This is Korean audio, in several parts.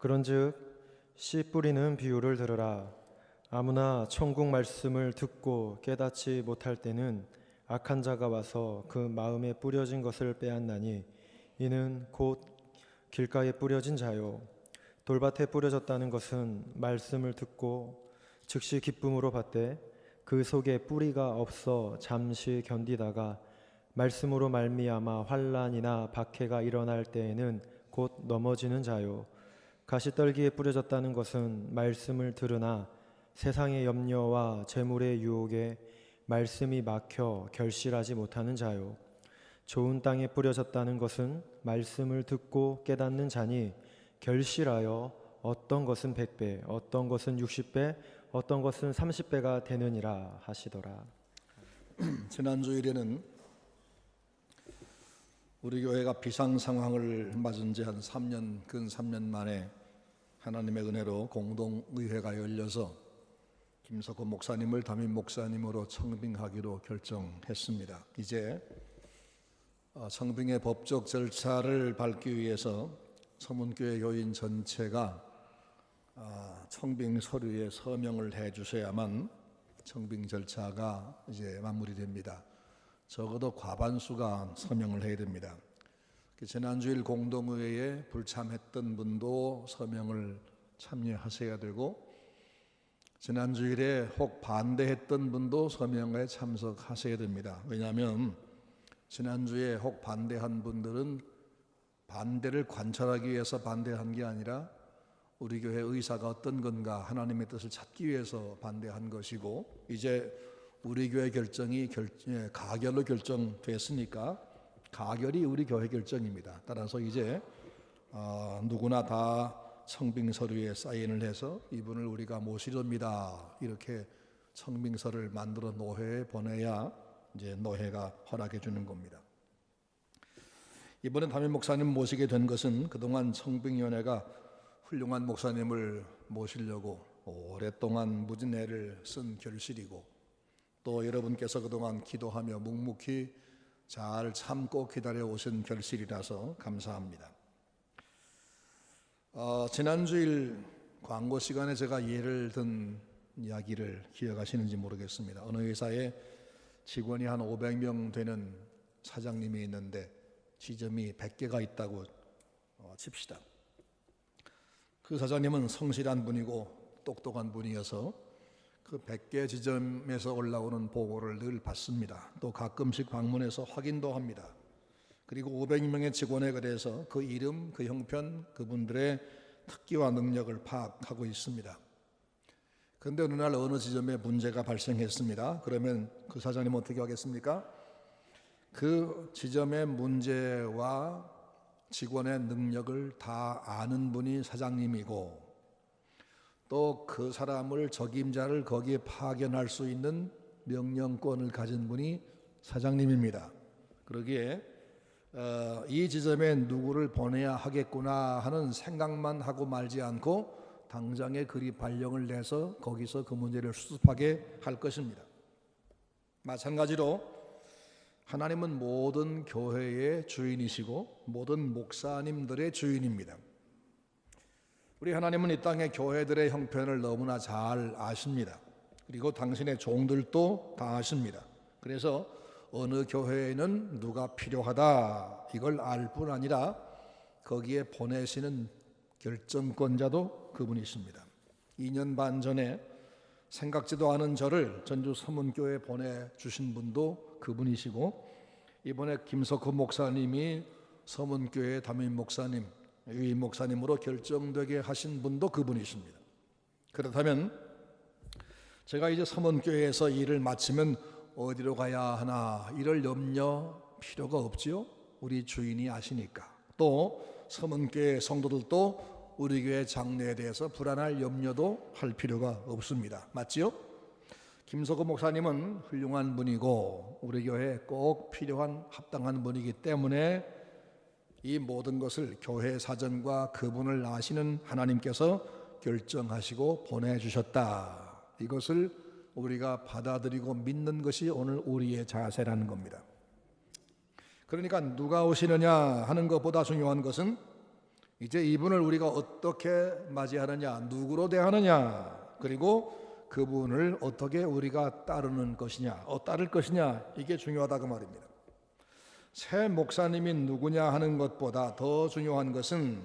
그런즉 씨 뿌리는 비유를 들으라. 아무나 천국 말씀을 듣고 깨닫지 못할 때는 악한 자가 와서 그 마음에 뿌려진 것을 빼앗나니 이는 곧 길가에 뿌려진 자요 돌밭에 뿌려졌다는 것은 말씀을 듣고 즉시 기쁨으로 받되 그 속에 뿌리가 없어 잠시 견디다가 말씀으로 말미암아 환난이나 박해가 일어날 때에는 곧 넘어지는 자요 가시떨기에 뿌려졌다는 것은 말씀을 들으나 세상의 염려와 재물의 유혹에 말씀이 막혀 결실하지 못하는 자요 좋은 땅에 뿌려졌다는 것은 말씀을 듣고 깨닫는 자니 결실하여 어떤 것은 100배, 어떤 것은 60배, 어떤 것은 30배가 되느니라 하시더라. 지난주일에는 우리 교회가 비상 상황을 맞은 지 한 3년, 근 3년 만에 하나님의 은혜로 공동의회가 열려서 김석호 목사님을 담임 목사님으로 청빙하기로 결정했습니다. 이제 청빙의 법적 절차를 밟기 위해서 서문교회 교인 전체가 청빙 서류에 서명을 해 주셔야만 청빙 절차가 이제 마무리됩니다. 적어도 과반수가 서명을 해야 됩니다. 지난주일 공동의회에 불참했던 분도 서명을 참여하셔야 되고 지난주일에 혹 반대했던 분도 서명에 참석하셔야 됩니다. 왜냐하면 지난주에 혹 반대한 분들은 반대를 관철하기 위해서 반대한 게 아니라 우리 교회 의사가 어떤 건가 하나님의 뜻을 찾기 위해서 반대한 것이고 이제 우리 교회 결정이 가결로 결정됐으니까 가결이 우리 교회 결정입니다. 따라서 이제 누구나 다 청빙 서류에 사인을 해서 이분을 우리가 모시렵니다. 이렇게 청빙서를 만들어 노회에 보내야 이제 노회가 허락해 주는 겁니다. 이번에 담임 목사님 모시게 된 것은 그동안 청빙위원회가 훌륭한 목사님을 모시려고 오랫동안 무진 애를 쓴 결실이고 또 여러분께서 그동안 기도하며 묵묵히 잘 참고 기다려 오신 결실이라서 감사합니다. 지난주일 광고 시간에 제가 예를 든 이야기를 기억하시는지 모르겠습니다. 어느 회사에 직원이 한 500명 되는 사장님이 있는데 지점이 100개가 있다고 칩시다. 그 사장님은 성실한 분이고 똑똑한 분이어서 그 100개 지점에서 올라오는 보고를 늘 받습니다. 또 가끔씩 방문해서 확인도 합니다. 그리고 500명의 직원에 대해서 그 이름, 그 형편, 그분들의 특기와 능력을 파악하고 있습니다. 그런데 어느 날 어느 지점에 문제가 발생했습니다. 그러면 그 사장님은 어떻게 하겠습니까? 그 지점의 문제와 직원의 능력을 다 아는 분이 사장님이고 또 그 사람을 적임자를 거기에 파견할 수 있는 명령권을 가진 분이 사장님입니다. 그러기에 이 지점에 누구를 보내야 하겠구나 하는 생각만 하고 말지 않고 당장에 그리 발령을 내서 거기서 그 문제를 수습하게 할 것입니다. 마찬가지로 하나님은 모든 교회의 주인이시고 모든 목사님들의 주인입니다. 우리 하나님은 이 땅의 교회들의 형편을 너무나 잘 아십니다. 그리고 당신의 종들도 다 아십니다. 그래서 어느 교회에는 누가 필요하다 이걸 알 뿐 아니라 거기에 보내시는 결정권자도 그분이십니다. 2년 반 전에 생각지도 않은 저를 전주 서문교회에 보내주신 분도 그분이시고 이번에 김석호 목사님이 서문교회 담임 목사님, 유임 목사님으로 결정되게 하신 분도 그분이십니다. 그렇다면 제가 이제 서문교회에서 일을 마치면 어디로 가야 하나 이럴 염려 필요가 없지요. 우리 주인이 아시니까. 또 서문교회 성도들도 우리 교회 장래에 대해서 불안할 염려도 할 필요가 없습니다. 맞지요? 김석호 목사님은 훌륭한 분이고 우리 교회에 꼭 필요한 합당한 분이기 때문에 이 모든 것을 교회 사정과 그분을 아시는 하나님께서 결정하시고 보내주셨다. 이것을 우리가 받아들이고 믿는 것이 오늘 우리의 자세라는 겁니다. 그러니까 누가 오시느냐 하는 것보다 중요한 것은 이제 이분을 우리가 어떻게 맞이하느냐, 누구로 대하느냐, 그리고 그분을 어떻게 우리가 따르는 것이냐, 따를 것이냐, 이게 중요하다 그 말입니다. 새 목사님이 누구냐 하는 것보다 더 중요한 것은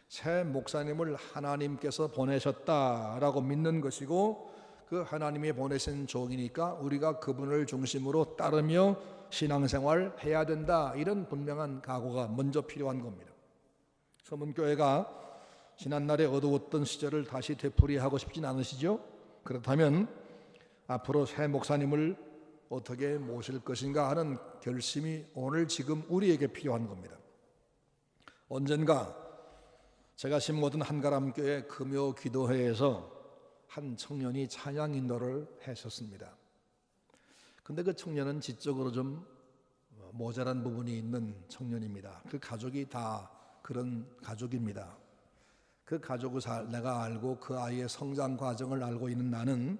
새 목사님을 하나님께서 보내셨다라고 믿는 것이고, 그 하나님이 보내신 종이니까 우리가 그분을 중심으로 따르며 신앙생활 해야 된다, 이런 분명한 각오가 먼저 필요한 겁니다. 서문교회가 지난날에 어두웠던 시절을 다시 되풀이하고 싶진 않으시죠? 그렇다면 앞으로 새 목사님을 어떻게 모실 것인가 하는 결심이 오늘 지금 우리에게 필요한 겁니다. 언젠가 제가 심모든 한가람교회 금요 기도회에서 한 청년이 찬양 인도를 했었습니다. 근데 그 청년은 지적으로 좀 모자란 부분이 있는 청년입니다. 그 가족이 다 그런 가족입니다. 그 가족을 내가 알고 그 아이의 성장 과정을 알고 있는 나는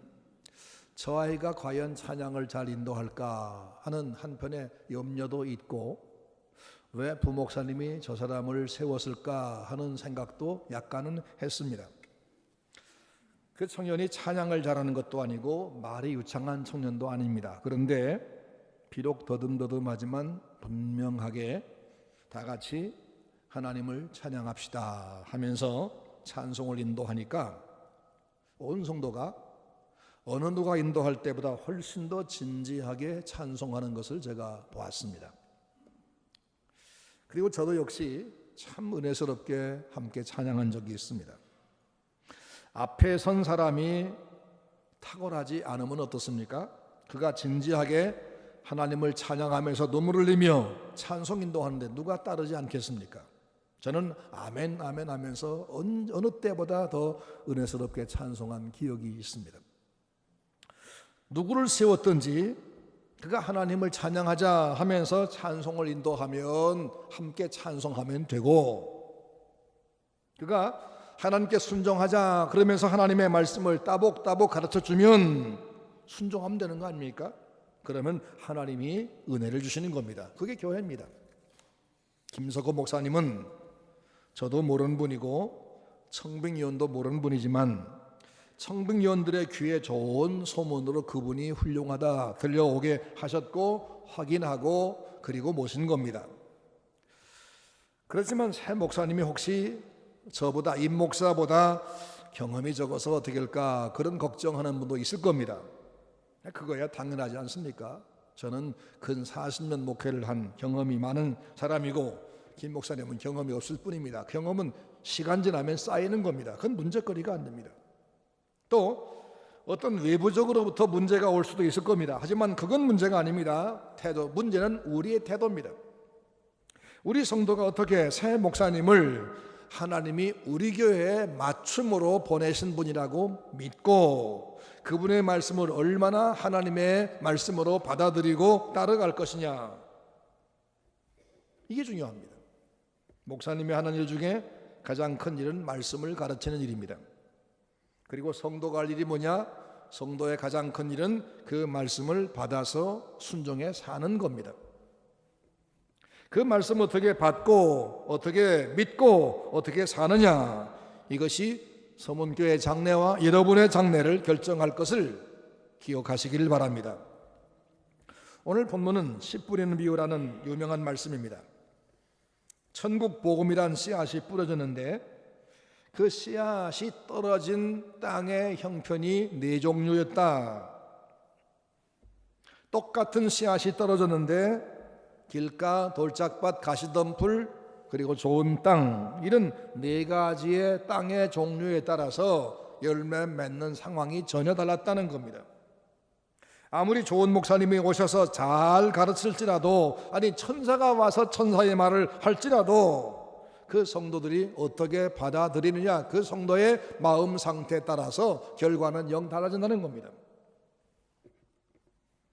저 아이가 과연 찬양을 잘 인도할까 하는 한편의 염려도 있고, 왜 부목사님이 저 사람을 세웠을까 하는 생각도 약간은 했습니다. 그 청년이 찬양을 잘하는 것도 아니고 말이 유창한 청년도 아닙니다. 그런데 비록 더듬더듬하지만 분명하게 다 같이 하나님을 찬양합시다 하면서 찬송을 인도하니까 온 성도가 어느 누가 인도할 때보다 훨씬 더 진지하게 찬송하는 것을 제가 보았습니다. 그리고 저도 역시 참 은혜스럽게 함께 찬양한 적이 있습니다. 앞에 선 사람이 탁월하지 않으면 어떻습니까? 그가 진지하게 하나님을 찬양하면서 눈물을 흘리며 찬송 인도하는데 누가 따르지 않겠습니까? 저는 아멘 아멘 하면서 어느 때보다 더 은혜스럽게 찬송한 기억이 있습니다. 누구를 세웠든지 그가 하나님을 찬양하자 하면서 찬송을 인도하면 함께 찬송하면 되고, 그가 하나님께 순종하자 그러면서 하나님의 말씀을 따복따복 가르쳐주면 순종하면 되는 거 아닙니까? 그러면 하나님이 은혜를 주시는 겁니다. 그게 교회입니다. 김석호 목사님은 저도 모르는 분이고 청빙위원도 모르는 분이지만 청빙위원들의 귀에 좋은 소문으로 그분이 훌륭하다 들려오게 하셨고 확인하고 그리고 모신 겁니다. 그렇지만 새 목사님이 혹시 저보다 임 목사보다 경험이 적어서 어떻게 할까 그런 걱정하는 분도 있을 겁니다. 그거야 당연하지 않습니까? 저는 근 40년 목회를 한 경험이 많은 사람이고 김 목사님은 경험이 없을 뿐입니다. 경험은 시간 지나면 쌓이는 겁니다. 그건 문제거리가 안 됩니다. 또 어떤 외부적으로부터 문제가 올 수도 있을 겁니다. 하지만 그건 문제가 아닙니다. 태도, 문제는 우리의 태도입니다. 우리 성도가 어떻게 새 목사님을 하나님이 우리 교회에 맞춤으로 보내신 분이라고 믿고 그분의 말씀을 얼마나 하나님의 말씀으로 받아들이고 따라갈 것이냐, 이게 중요합니다. 목사님이 하는 일 중에 가장 큰 일은 말씀을 가르치는 일입니다. 그리고 성도가 할 일이 뭐냐? 성도의 가장 큰 일은 그 말씀을 받아서 순종해 사는 겁니다. 그 말씀 어떻게 받고 어떻게 믿고 어떻게 사느냐, 이것이 서문교회 장래와 여러분의 장래를 결정할 것을 기억하시기를 바랍니다. 오늘 본문은 씨 뿌리는 비유라는 유명한 말씀입니다. 천국 복음이란 씨앗이 뿌려졌는데 그 씨앗이 떨어진 땅의 형편이 네 종류였다. 똑같은 씨앗이 떨어졌는데 길가, 돌짝밭, 가시덤불, 그리고 좋은 땅, 이런 네 가지의 땅의 종류에 따라서 열매 맺는 상황이 전혀 달랐다는 겁니다. 아무리 좋은 목사님이 오셔서 잘 가르칠지라도, 아니 천사가 와서 천사의 말을 할지라도 그 성도들이 어떻게 받아들이느냐, 그 성도의 마음 상태에 따라서 결과는 영 달라진다는 겁니다.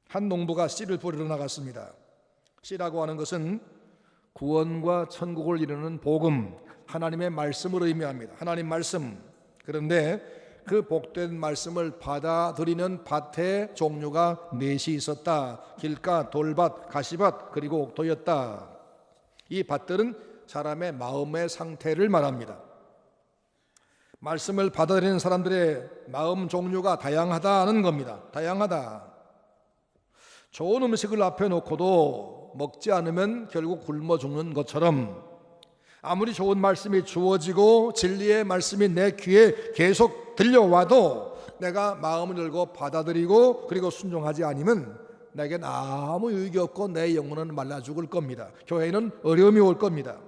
한 농부가 씨를 뿌리러 나갔습니다. 씨라고 하는 것은 구원과 천국을 이루는 복음, 하나님의 말씀을 의미합니다. 하나님 말씀. 그런데 그 복된 말씀을 받아들이는 밭의 종류가 넷이 있었다. 길가, 돌밭, 가시밭, 그리고 옥토였다. 이 밭들은 사람의 마음의 상태를 말합니다. 말씀을 받아들이는 사람들의 마음 종류가 다양하다는 겁니다. 다양하다. 좋은 음식을 앞에 놓고도 먹지 않으면 결국 굶어 죽는 것처럼, 아무리 좋은 말씀이 주어지고 진리의 말씀이 내 귀에 계속 들려와도 내가 마음을 열고 받아들이고 그리고 순종하지 않으면 내겐 아무 유익이 없고 내 영혼은 말라 죽을 겁니다. 교회에는 어려움이 올 겁니다.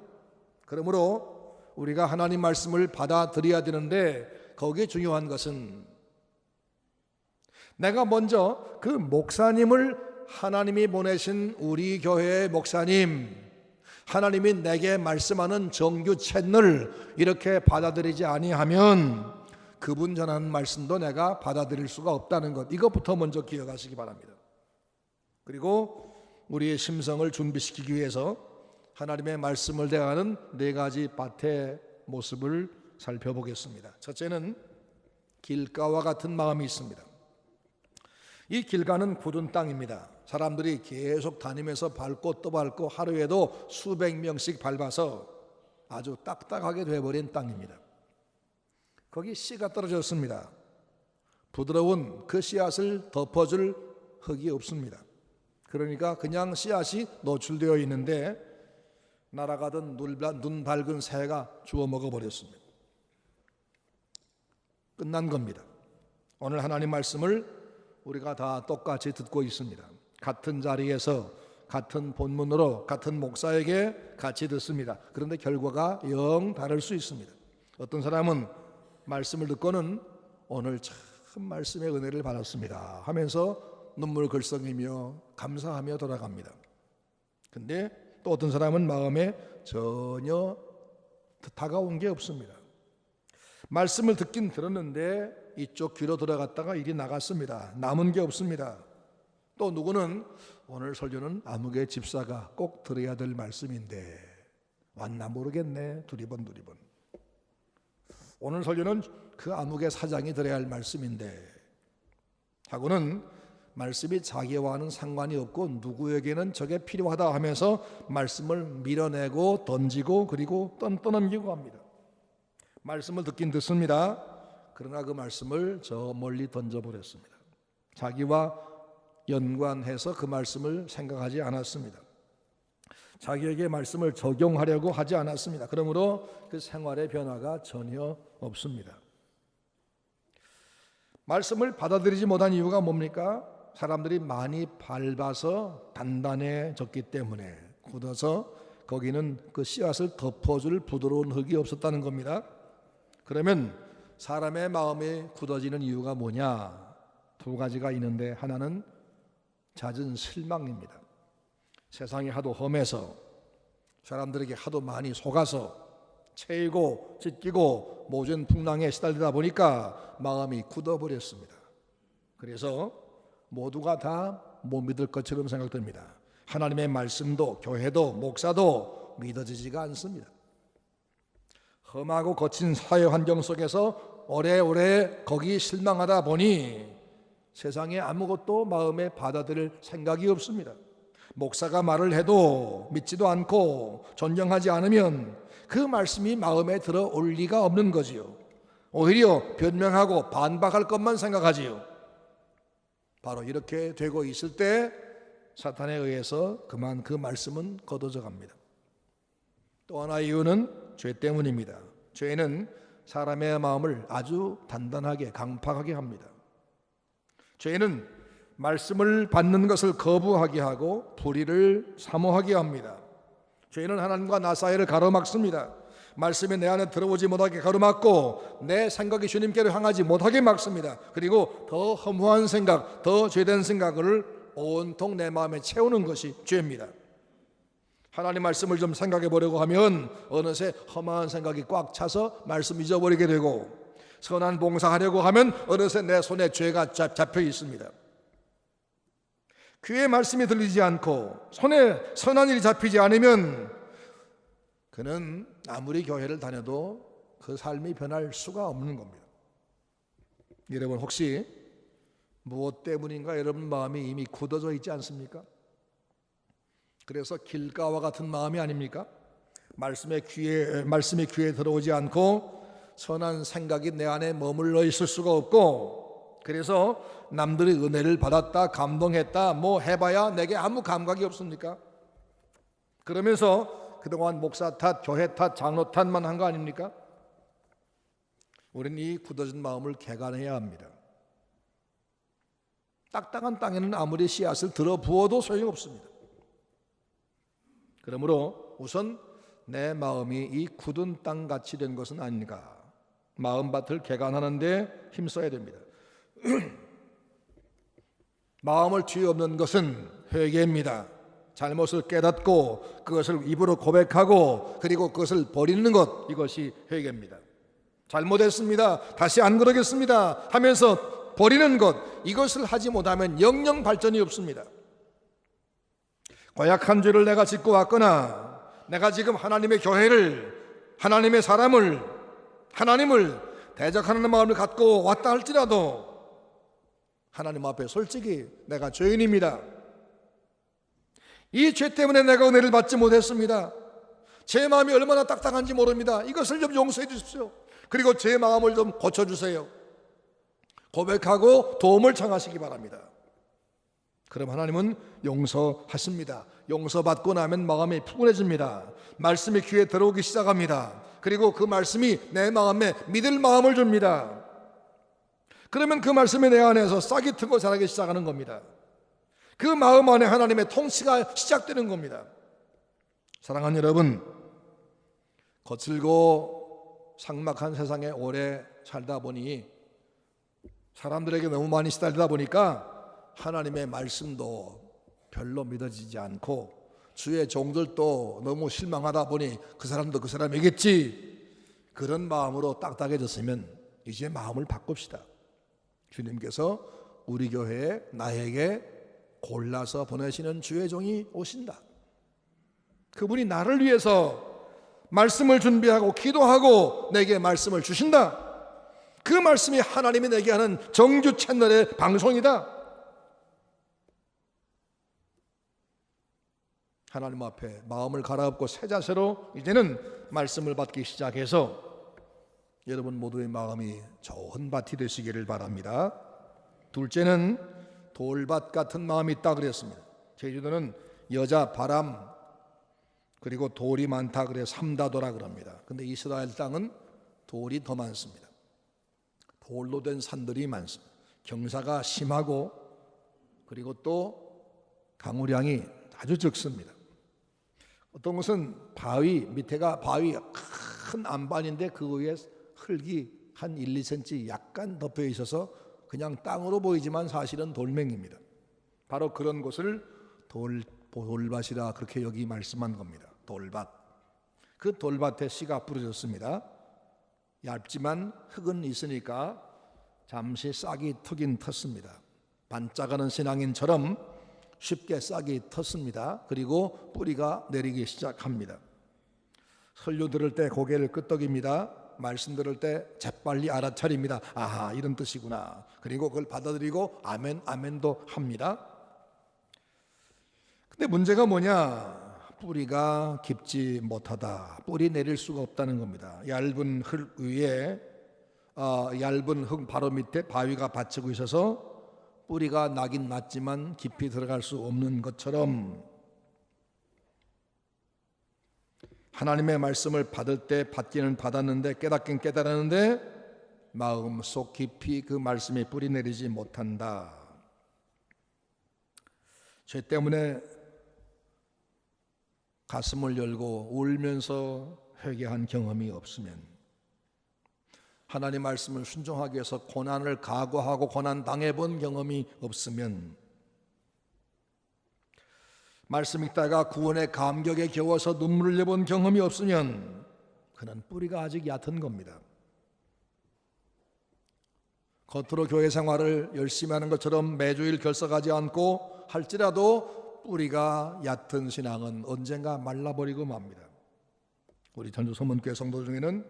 그러므로 우리가 하나님 말씀을 받아들여야 되는데, 거기에 중요한 것은 내가 먼저 그 목사님을, 하나님이 보내신 우리 교회의 목사님, 하나님이 내게 말씀하는 정규 채널, 이렇게 받아들이지 아니하면 그분 전하는 말씀도 내가 받아들일 수가 없다는 것, 이것부터 먼저 기억하시기 바랍니다. 그리고 우리의 심성을 준비시키기 위해서 하나님의 말씀을 대하는 4가지 밭의 모습을 살펴보겠습니다. 첫째는 길가와 같은 마음이 있습니다. 이 길가는 굳은 땅입니다. 사람들이 계속 다니면서 밟고 또 밟고 하루에도 수백 명씩 밟아서 아주 딱딱하게 되어버린 땅입니다. 거기 씨가 떨어졌습니다. 부드러운 그 씨앗을 덮어줄 흙이 없습니다. 그러니까 그냥 씨앗이 노출되어 있는데 날아가던 눈 밝은 새가 주워 먹어버렸습니다. 끝난 겁니다. 오늘 하나님 말씀을 우리가 다 똑같이 듣고 있습니다. 같은 자리에서 같은 본문으로 같은 목사에게 같이 듣습니다. 그런데 결과가 영 다를 수 있습니다. 어떤 사람은 말씀을 듣고는 오늘 참 말씀의 은혜를 받았습니다 하면서 눈물 글썽이며 감사하며 돌아갑니다. 근데 또 어떤 사람은 마음에 전혀 다가온 게 없습니다. 말씀을 듣긴 들었는데 이쪽 귀로 들어갔다가 이리 나갔습니다. 남은 게 없습니다. 또 누구는 오늘 설교는 아무개 집사가 꼭 들어야 될 말씀인데 왔나 모르겠네, 두리번. 오늘 설교는 그 아무개 사장이 들어야 할 말씀인데 하고는 말씀이 자기와는 상관이 없고 누구에게는 저게 필요하다 하면서 말씀을 밀어내고 던지고 그리고 떠넘기고 합니다. 말씀을 듣긴 듣습니다. 그러나 그 말씀을 저 멀리 던져버렸습니다. 자기와 연관해서 그 말씀을 생각하지 않았습니다. 자기에게 말씀을 적용하려고 하지 않았습니다. 그러므로 그 생활의 변화가 전혀 없습니다. 말씀을 받아들이지 못한 이유가 뭡니까? 사람들이 많이 밟아서 단단해졌기 때문에, 굳어서 거기는 그 씨앗을 덮어줄 부드러운 흙이 없었다는 겁니다. 그러면 사람의 마음이 굳어지는 이유가 뭐냐? 2가지가 있는데, 하나는 잦은 실망입니다. 세상이 하도 험해서 사람들에게 하도 많이 속아서 채이고 찢기고 모든 풍랑에 시달리다 보니까 마음이 굳어버렸습니다. 그래서 모두가 다 못 믿을 것처럼 생각됩니다. 하나님의 말씀도 교회도 목사도 믿어지지가 않습니다. 험하고 거친 사회 환경 속에서 오래오래 거기 실망하다 보니 세상에 아무것도 마음에 받아들일 생각이 없습니다. 목사가 말을 해도 믿지도 않고 존경하지 않으면 그 말씀이 마음에 들어올 리가 없는 거지요. 오히려 변명하고 반박할 것만 생각하지요. 바로 이렇게 되고 있을 때 사탄에 의해서 그만 그 말씀은 거둬져 갑니다. 또 하나의 이유는 죄 때문입니다. 죄는 사람의 마음을 아주 단단하게 강팍하게 합니다. 죄는 말씀을 받는 것을 거부하게 하고 불의를 사모하게 합니다. 죄는 하나님과 나 사이를 가로막습니다. 말씀이 내 안에 들어오지 못하게 가로막고 내 생각이 주님께로 향하지 못하게 막습니다. 그리고 더 허무한 생각, 더 죄된 생각을 온통 내 마음에 채우는 것이 죄입니다. 하나님 말씀을 좀 생각해 보려고 하면 어느새 험한 생각이 꽉 차서 말씀 잊어버리게 되고, 선한 봉사하려고 하면 어느새 내 손에 죄가 잡혀 있습니다. 귀에 말씀이 들리지 않고 손에 선한 일이 잡히지 않으면 그는 아무리 교회를 다녀도 그 삶이 변할 수가 없는 겁니다. 여러분 혹시 무엇 때문인가 여러분 마음이 이미 굳어져 있지 않습니까? 그래서 길가와 같은 마음이 아닙니까? 말씀이 귀에 들어오지 않고 선한 생각이 내 안에 머물러 있을 수가 없고, 그래서 남들이 은혜를 받았다, 감동했다, 뭐 해봐야 내게 아무 감각이 없습니까? 그러면서 그동안 목사 탓, 교회 탓, 장로 탓만 한 거 아닙니까? 우리는 이 굳어진 마음을 개간해야 합니다. 딱딱한 땅에는 아무리 씨앗을 들어 부어도 소용없습니다. 그러므로 우선 내 마음이 이 굳은 땅같이 된 것은 아닌가, 마음밭을 개간하는데 힘써야 됩니다. 마음을 뒤엎는 것은 회개입니다. 잘못을 깨닫고 그것을 입으로 고백하고 그리고 그것을 버리는 것, 이것이 회개입니다. 잘못했습니다, 다시 안 그러겠습니다 하면서 버리는 것, 이것을 하지 못하면 영영 발전이 없습니다. 고약한 죄를 내가 짓고 왔거나 내가 지금 하나님의 교회를, 하나님의 사람을, 하나님을 대적하는 마음을 갖고 왔다 할지라도 하나님 앞에 솔직히 내가 죄인입니다. 이 죄 때문에 내가 은혜를 받지 못했습니다. 제 마음이 얼마나 딱딱한지 모릅니다. 이것을 좀 용서해 주십시오. 그리고 제 마음을 좀 고쳐주세요. 고백하고 도움을 청하시기 바랍니다. 그럼 하나님은 용서하십니다. 용서받고 나면 마음이 푸근해집니다. 말씀이 귀에 들어오기 시작합니다. 그리고 그 말씀이 내 마음에 믿을 마음을 줍니다. 그러면 그 말씀이 내 안에서 싹이 트고 자라기 시작하는 겁니다. 그 마음 안에 하나님의 통치가 시작되는 겁니다. 사랑하는 여러분, 거칠고 삭막한 세상에 오래 살다 보니 사람들에게 너무 많이 시달리다 보니까 하나님의 말씀도 별로 믿어지지 않고 주의 종들도 너무 실망하다 보니 그 사람도 그 사람이겠지, 그런 마음으로 딱딱해졌으면 이제 마음을 바꿉시다. 주님께서 우리 교회에 나에게 골라서 보내시는 주의 종이 오신다. 그분이 나를 위해서 말씀을 준비하고 기도하고 내게 말씀을 주신다. 그 말씀이 하나님이 내게 하는 정주 채널의 방송이다. 하나님 앞에 마음을 갈아엎고 새 자세로 이제는 말씀을 받기 시작해서 여러분 모두의 마음이 좋은 밭이 되시기를 바랍니다. 둘째는 돌밭 같은 마음이 있다 그랬습니다. 제주도는 여자 바람 그리고 돌이 많다 그래 삼다도라 그럽니다. 근데 이스라엘 땅은 돌이 더 많습니다. 돌로 된 산들이 많습니다. 경사가 심하고 그리고 또 강우량이 아주 적습니다. 어떤 것은 바위, 밑에가 바위 큰 안반인데 그 위에 흙이 한 1, 2cm 약간 덮여 있어서 그냥 땅으로 보이지만 사실은 돌멩입니다. 바로 그런 곳을 돌밭이라 그렇게 여기 말씀한 겁니다. 돌밭. 그 돌밭에 씨가 뿌려졌습니다. 얇지만 흙은 있으니까 잠시 싹이 트긴 텄습니다. 반짝하는 신앙인처럼 쉽게 싹이 텄습니다. 그리고 뿌리가 내리기 시작합니다. 설교 들을 때 고개를 끄덕입니다. 말씀 들을 때 재빨리 알아차립니다. 아하, 이런 뜻이구나. 그리고 그걸 받아들이고 아멘, 아멘도 합니다. 근데 문제가 뭐냐? 뿌리가 깊지 못하다. 뿌리 내릴 수가 없다는 겁니다. 얇은 흙 위에 얇은 흙 바로 밑에 바위가 받치고 있어서 뿌리가 나긴 났지만 깊이 들어갈 수 없는 것처럼 하나님의 말씀을 받을 때 받기는 받았는데 깨닫긴 깨달았는데 마음속 깊이 그 말씀이 뿌리 내리지 못한다. 죄 때문에 가슴을 열고 울면서 회개한 경험이 없으면, 하나님 말씀을 순종하기 위해서 고난을 각오하고 고난 당해본 경험이 없으면, 말씀 읽다가 구원의 감격에 겨워서 눈물을 내본 경험이 없으면 그는 뿌리가 아직 얕은 겁니다. 겉으로 교회 생활을 열심히 하는 것처럼 매주일 결석하지 않고 할지라도 뿌리가 얕은 신앙은 언젠가 말라버리고 맙니다. 우리 전주 소문교회 성도 중에는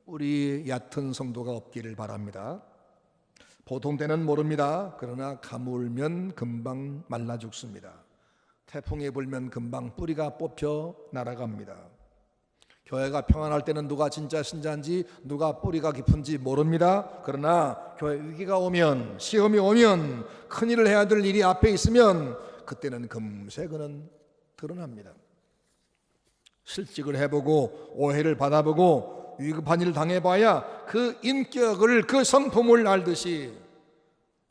뿌리 얕은 성도가 없기를 바랍니다. 보통 때는 모릅니다. 그러나 가물면 금방 말라 죽습니다. 태풍이 불면 금방 뿌리가 뽑혀 날아갑니다. 교회가 평안할 때는 누가 진짜 신자인지 누가 뿌리가 깊은지 모릅니다. 그러나 교회 위기가 오면, 시험이 오면, 큰일을 해야 될 일이 앞에 있으면 그때는 금세 그는 드러납니다. 실직을 해보고 오해를 받아보고 위급한 일을 당해봐야 그 인격을, 그 성품을 알듯이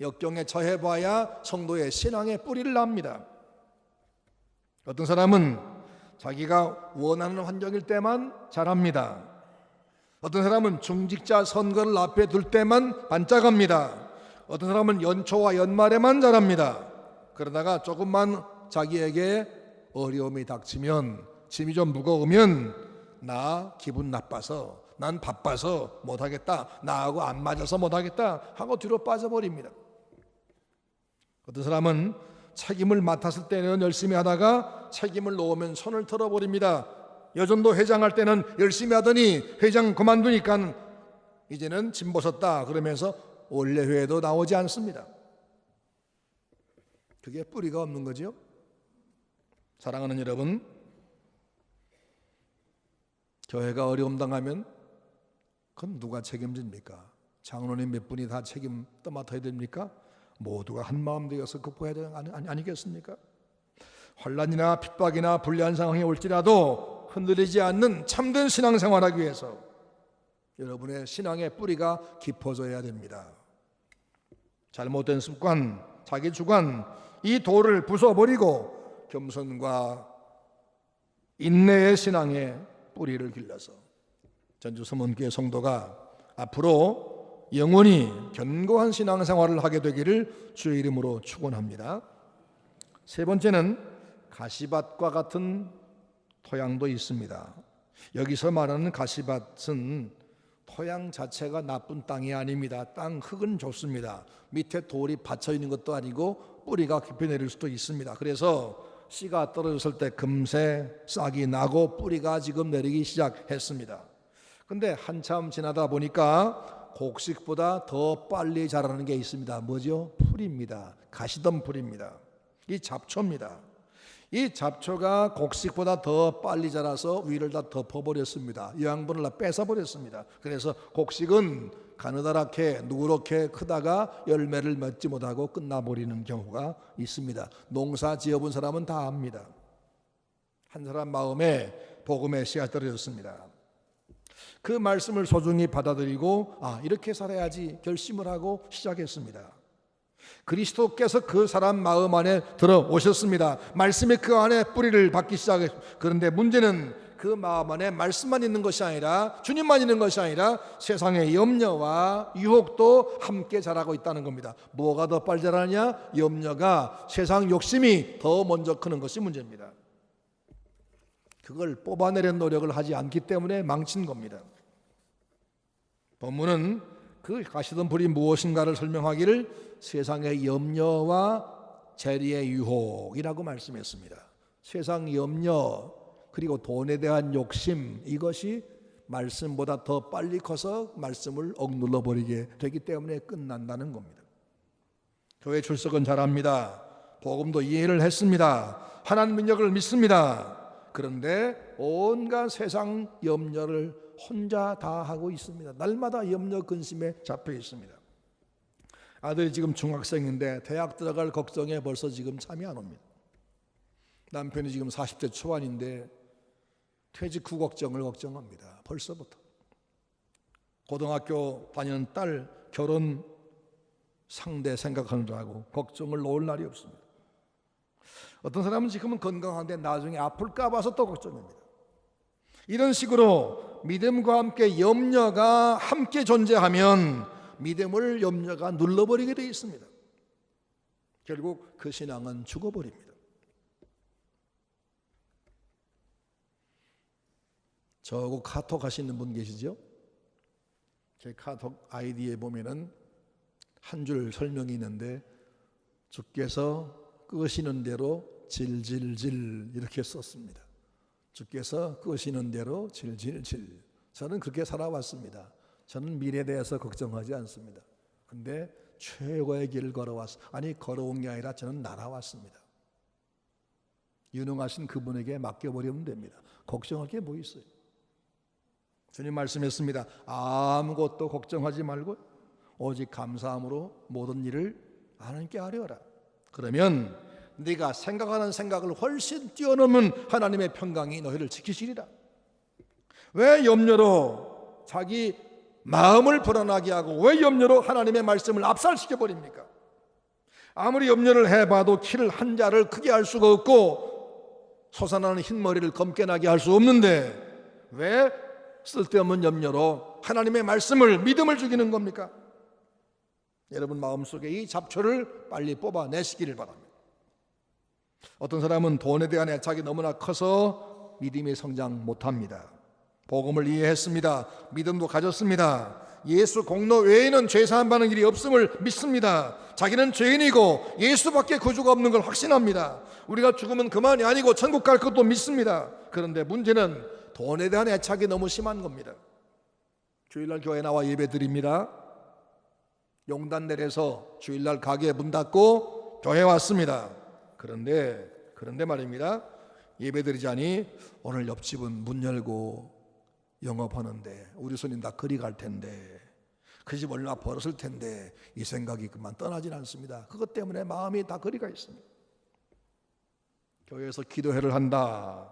역경에 처해봐야 성도의 신앙의 뿌리를 납니다. 어떤 사람은 자기가 원하는 환경일 때만 잘합니다. 어떤 사람은 중직자 선거를 앞에 둘 때만 반짝합니다. 어떤 사람은 연초와 연말에만 잘합니다. 그러다가 조금만 자기에게 어려움이 닥치면, 짐이 좀 무거우면 나 기분 나빠서, 난 바빠서 못하겠다, 나하고 안 맞아서 못하겠다 하고 뒤로 빠져버립니다. 어떤 사람은 책임을 맡았을 때는 열심히 하다가 책임을 놓으면 손을 털어버립니다. 여전도 회장할 때는 열심히 하더니 회장 그만두니까 이제는 짐 벗었다 그러면서 원래 회에도 나오지 않습니다. 그게 뿌리가 없는 거죠. 사랑하는 여러분, 교회가 어려움 당하면 그건 누가 책임집니까? 장로님 몇 분이 다 책임 떠맡아야 됩니까? 모두가 한마음 되어서 극복해야 되는 거 아니겠습니까? 환난이나 핍박이나 불리한 상황이 올지라도 흔들리지 않는 참된 신앙생활하기 위해서 여러분의 신앙의 뿌리가 깊어져야 됩니다. 잘못된 습관, 자기 주관, 이 돌을 부숴버리고 겸손과 인내의 신앙의 뿌리를 길러서 전주 서문교회 성도가 앞으로 영원히 견고한 신앙생활을 하게 되기를 주의 이름으로 축원합니다. 세 번째는 가시밭과 같은 토양도 있습니다. 여기서 말하는 가시밭은 토양 자체가 나쁜 땅이 아닙니다. 땅 흙은 좋습니다. 밑에 돌이 받쳐 있는 것도 아니고 뿌리가 깊이 내릴 수도 있습니다. 그래서 씨가 떨어졌을 때 금세 싹이 나고 뿌리가 지금 내리기 시작했습니다. 근데 한참 지나다 보니까 곡식보다 더 빨리 자라는 게 있습니다. 뭐죠? 풀입니다. 가시덤 풀입니다. 이 잡초입니다. 이 잡초가 곡식보다 더 빨리 자라서 위를 다 덮어버렸습니다. 영양분을 다 뺏어버렸습니다. 그래서 곡식은 가느다랗게 누렇게 크다가 열매를 맺지 못하고 끝나버리는 경우가 있습니다. 농사 지어본 사람은 다 압니다. 한 사람 마음에 복음의 씨가 떨어졌습니다. 그 말씀을 소중히 받아들이고 이렇게 살아야지 결심을 하고 시작했습니다. 그리스도께서 그 사람 마음 안에 들어오셨습니다. 말씀이 그 안에 뿌리를 받기 시작했습니다. 그런데 문제는 그 마음 안에 말씀만 있는 것이 아니라, 주님만 있는 것이 아니라 세상의 염려와 유혹도 함께 자라고 있다는 겁니다. 뭐가 더 빨리 자라느냐? 염려가, 세상 욕심이 더 먼저 크는 것이 문제입니다. 그걸 뽑아내려는 노력을 하지 않기 때문에 망친 겁니다. 본문은 그 가시던 불이 무엇인가를 설명하기를 세상의 염려와 재리의 유혹이라고 말씀했습니다. 세상 염려 그리고 돈에 대한 욕심, 이것이 말씀보다 더 빨리 커서 말씀을 억눌러 버리게 되기 때문에 끝난다는 겁니다. 교회 출석은 잘합니다. 복음도 이해를 했습니다. 하나님 능력을 믿습니다. 그런데 온갖 세상 염려를 혼자 다 하고 있습니다. 날마다 염려 근심에 잡혀 있습니다. 아들이 지금 중학생인데 대학 들어갈 걱정에 벌써 지금 잠이 안 옵니다. 남편이 지금 40대 초반인데 퇴직 후 걱정을 걱정합니다. 벌써부터. 고등학교 다니는 딸 결혼 상대 생각하느라고 걱정을 놓을 날이 없습니다. 어떤 사람은 지금은 건강한데 나중에 아플까 봐서 또 걱정합니다. 이런 식으로 믿음과 함께 염려가 함께 존재하면 믿음을 염려가 눌러버리게 되어 있습니다. 결국 그 신앙은 죽어버립니다. 저하고 카톡 하시는 분 계시죠? 제 카톡 아이디에 보면은 한 줄 설명이 있는데 주께서 끄시는 대로 질질질 이렇게 썼습니다. 주께서 끄시는 대로 질질질. 저는 그렇게 살아왔습니다. 저는 미래에 대해서 걱정하지 않습니다. 근데 최고의 길을 걸어온 게 아니라 저는 날아왔습니다. 유능하신 그분에게 맡겨버리면 됩니다. 걱정할 게 뭐 있어요? 주님 말씀했습니다. 아무것도 걱정하지 말고 오직 감사함으로 모든 일을 하나님께 아뢰어라. 그러면 네가 생각하는 생각을 훨씬 뛰어넘은 하나님의 평강이 너희를 지키시리라. 왜 염려로 자기 마음을 불안하게 하고 왜 염려로 하나님의 말씀을 압살시켜 버립니까? 아무리 염려를 해봐도 키를 한 자를 크게 할 수가 없고 솟아나는 흰머리를 검게 나게 할 수 없는데 왜 쓸데없는 염려로 하나님의 말씀을 믿음을 죽이는 겁니까? 여러분 마음속에 이 잡초를 빨리 뽑아내시기를 바랍니다. 어떤 사람은 돈에 대한 애착이 너무나 커서 믿음이 성장 못합니다. 복음을 이해했습니다. 믿음도 가졌습니다. 예수 공로 외에는 죄 사함 받는 일이 없음을 믿습니다. 자기는 죄인이고 예수밖에 구주가 없는 걸 확신합니다. 우리가 죽으면 그만이 아니고 천국 갈 것도 믿습니다. 그런데 문제는 돈에 대한 애착이 너무 심한 겁니다. 주일날 교회 나와 예배 드립니다. 용단 내려서 주일날 가게 문 닫고 교회 왔습니다. 그런데 말입니다. 예배 드리자니 오늘 옆집은 문 열고 영업하는데 우리 손님 다 그리 갈 텐데 그 집 얼마 벌었을 텐데 이 생각이 그만 떠나질 않습니다. 그것 때문에 마음이 다 그리 가 있습니다. 교회에서 기도회를 한다.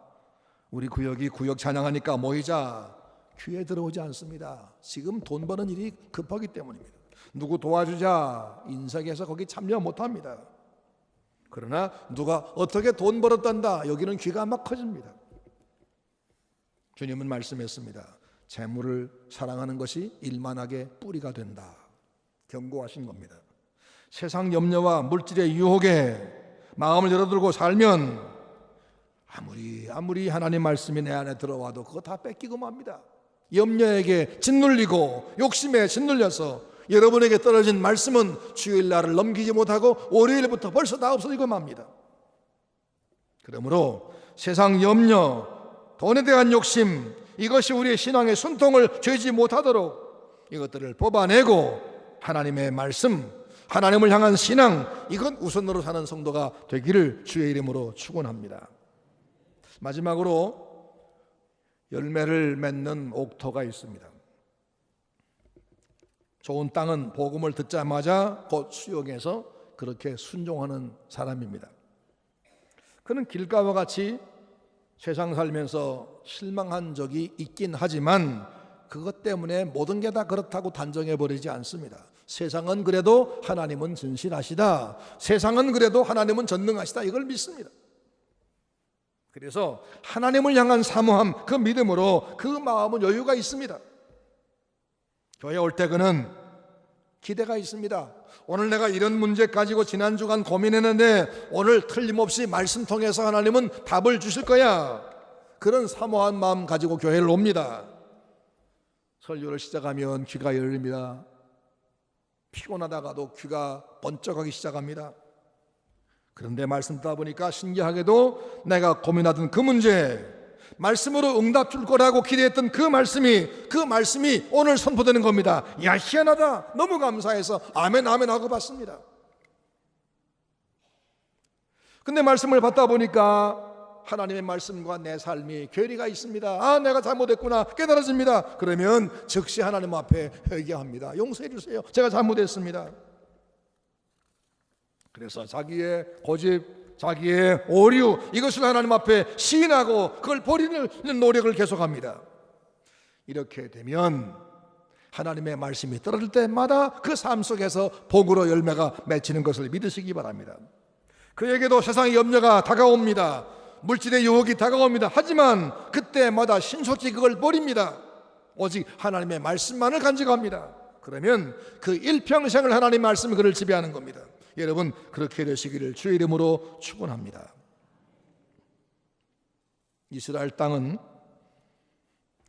우리 구역이 구역 찬양하니까 모이자. 귀에 들어오지 않습니다. 지금 돈 버는 일이 급하기 때문입니다. 누구 도와주자. 인색해서 거기 참여 못합니다. 그러나 누가 어떻게 돈 벌었단다. 여기는 귀가 막 커집니다. 주님은 말씀했습니다. 재물을 사랑하는 것이 일만하게 뿌리가 된다. 경고하신 겁니다. 세상 염려와 물질의 유혹에 마음을 열어두고 살면 아무리 하나님 말씀이 내 안에 들어와도 그거 다 뺏기고 맙니다. 염려에게 짓눌리고 욕심에 짓눌려서 여러분에게 떨어진 말씀은 주일날을 넘기지 못하고 월요일부터 벌써 다 없어지고 맙니다. 그러므로 세상 염려, 돈에 대한 욕심, 이것이 우리의 신앙의 숨통을 죄지 못하도록 이것들을 뽑아내고 하나님의 말씀, 하나님을 향한 신앙, 이건 우선으로 사는 성도가 되기를 주의 이름으로 축원합니다. 마지막으로 열매를 맺는 옥토가 있습니다. 좋은 땅은 복음을 듣자마자 곧 수용해서 그렇게 순종하는 사람입니다. 그는 길가와 같이 세상 살면서 실망한 적이 있긴 하지만 그것 때문에 모든 게 다 그렇다고 단정해버리지 않습니다. 세상은 그래도 하나님은 진실하시다. 세상은 그래도 하나님은 전능하시다. 이걸 믿습니다. 그래서 하나님을 향한 사모함, 그 믿음으로 그 마음은 여유가 있습니다. 교회 올 때 그는 기대가 있습니다. 오늘 내가 이런 문제 가지고 지난 주간 고민했는데 오늘 틀림없이 말씀 통해서 하나님은 답을 주실 거야. 그런 사모한 마음 가지고 교회를 옵니다. 설교를 시작하면 귀가 열립니다. 피곤하다가도 귀가 번쩍하기 시작합니다. 그런데 말씀 듣다 보니까 신기하게도 내가 고민하던 그 문제, 말씀으로 응답 줄 거라고 기대했던 그 말씀이 오늘 선포되는 겁니다. 야, 희한하다. 너무 감사해서 아멘 아멘 하고 받습니다. 근데 말씀을 받다 보니까 하나님의 말씀과 내 삶이 괴리가 있습니다. 내가 잘못했구나 깨달아집니다. 그러면 즉시 하나님 앞에 회개합니다. 용서해 주세요. 제가 잘못했습니다. 그래서 자기의 고집, 자기의 오류, 이것을 하나님 앞에 시인하고 그걸 버리는 노력을 계속합니다. 이렇게 되면 하나님의 말씀이 떨어질 때마다 그 삶 속에서 복으로 열매가 맺히는 것을 믿으시기 바랍니다. 그에게도 세상의 염려가 다가옵니다. 물질의 유혹이 다가옵니다. 하지만 그때마다 신속히 그걸 버립니다. 오직 하나님의 말씀만을 간직합니다. 그러면 그 일평생을 하나님의 말씀이 그를 지배하는 겁니다. 여러분 그렇게 되시기를 주의 이름으로 축원합니다. 이스라엘 땅은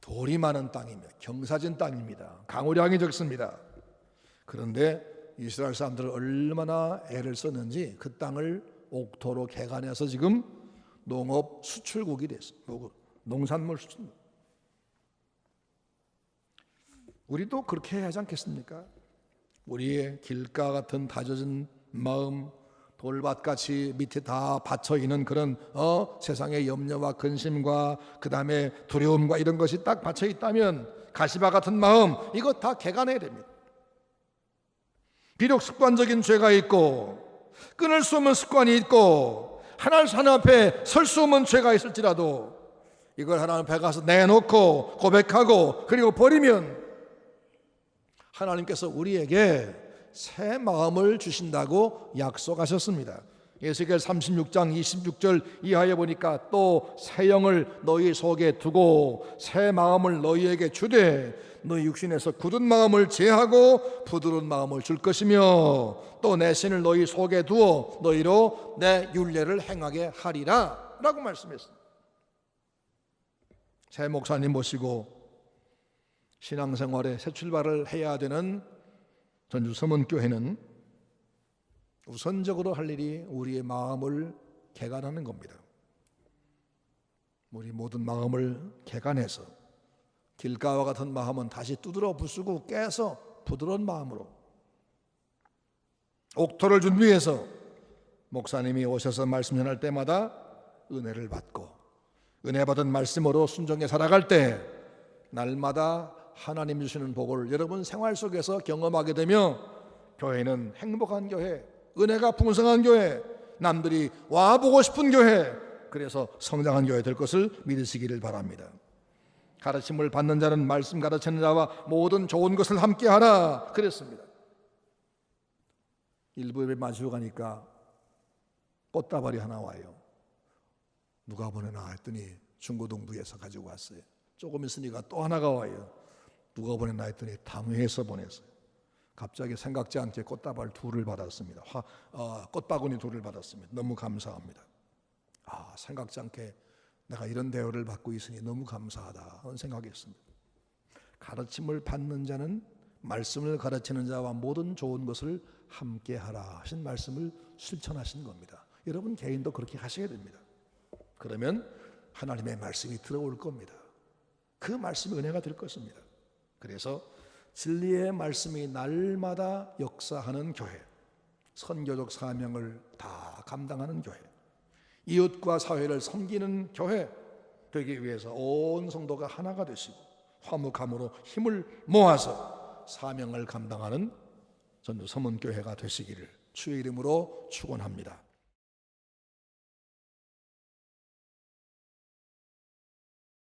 돌이 많은 땅이며 경사진 땅입니다. 강우량이 적습니다. 그런데 이스라엘 사람들은 얼마나 애를 썼는지 그 땅을 옥토로 개간해서 지금 농업 수출국이 됐어요. 농산물 수출. 우리도 그렇게 해야 하지 않겠습니까? 우리의 길가 같은 다져진 마음, 돌밭같이 밑에 다 받쳐 있는 그런 세상의 염려와 근심과 그 다음에 두려움과 이런 것이 딱 받쳐 있다면 가시바 같은 마음 이거 다 개간해야 됩니다. 비록 습관적인 죄가 있고 끊을 수 없는 습관이 있고 하나님 앞에 설 수 없는 죄가 있을지라도 이걸 하나님 앞에 가서 내놓고 고백하고 그리고 버리면 하나님께서 우리에게 새 마음을 주신다고 약속하셨습니다. 에스겔 36장 26절 이하에 보니까 또 새 영을 너희 속에 두고 새 마음을 너희에게 주되 너희 육신에서 굳은 마음을 제하고 부드러운 마음을 줄 것이며 또 내 신을 너희 속에 두어 너희로 내 율례를 행하게 하리라 라고 말씀했습니다. 새 목사님 모시고 신앙생활에 새 출발을 해야 되는 전주 서문교회는 우선적으로 할 일이 우리의 마음을 개간하는 겁니다. 우리 모든 마음을 개간해서 길가와 같은 마음은 다시 두드러 부수고 깨서 부드러운 마음으로 옥토를 준비해서 목사님이 오셔서 말씀 전할 때마다 은혜를 받고 은혜 받은 말씀으로 순종해 살아갈 때 날마다 하나님 주시는 복을 여러분 생활 속에서 경험하게 되며 교회는 행복한 교회, 은혜가 풍성한 교회, 남들이 와보고 싶은 교회, 그래서 성장한 교회 될 것을 믿으시기를 바랍니다. 가르침을 받는 자는 말씀 가르치는 자와 모든 좋은 것을 함께하라 그랬습니다. 일부에 마시고 가니까 꽃다발이 하나 와요. 누가 보내나 했더니 중고등부에서 가지고 왔어요. 조금 있으니까 또 하나가 와요. 누가 보냈나 했더니 당회에서 보냈어요. 갑자기 생각지 않게 꽃다발 2를 받았습니다. 꽃바구니 2를 받았습니다. 너무 감사합니다. 생각지 않게 내가 이런 대우를 받고 있으니 너무 감사하다 하는 생각이었습니다. 가르침을 받는 자는 말씀을 가르치는 자와 모든 좋은 것을 함께하라 하신 말씀을 실천하신 겁니다. 여러분 개인도 그렇게 하셔야 됩니다. 그러면 하나님의 말씀이 들어올 겁니다. 그 말씀이 은혜가 될 것입니다. 그래서 진리의 말씀이 날마다 역사하는 교회, 선교적 사명을 다 감당하는 교회, 이웃과 사회를 섬기는 교회 되기 위해서 온 성도가 하나가 되시고 화목함으로 힘을 모아서 사명을 감당하는 전주 서문교회가 되시기를 주의 이름으로 축원합니다.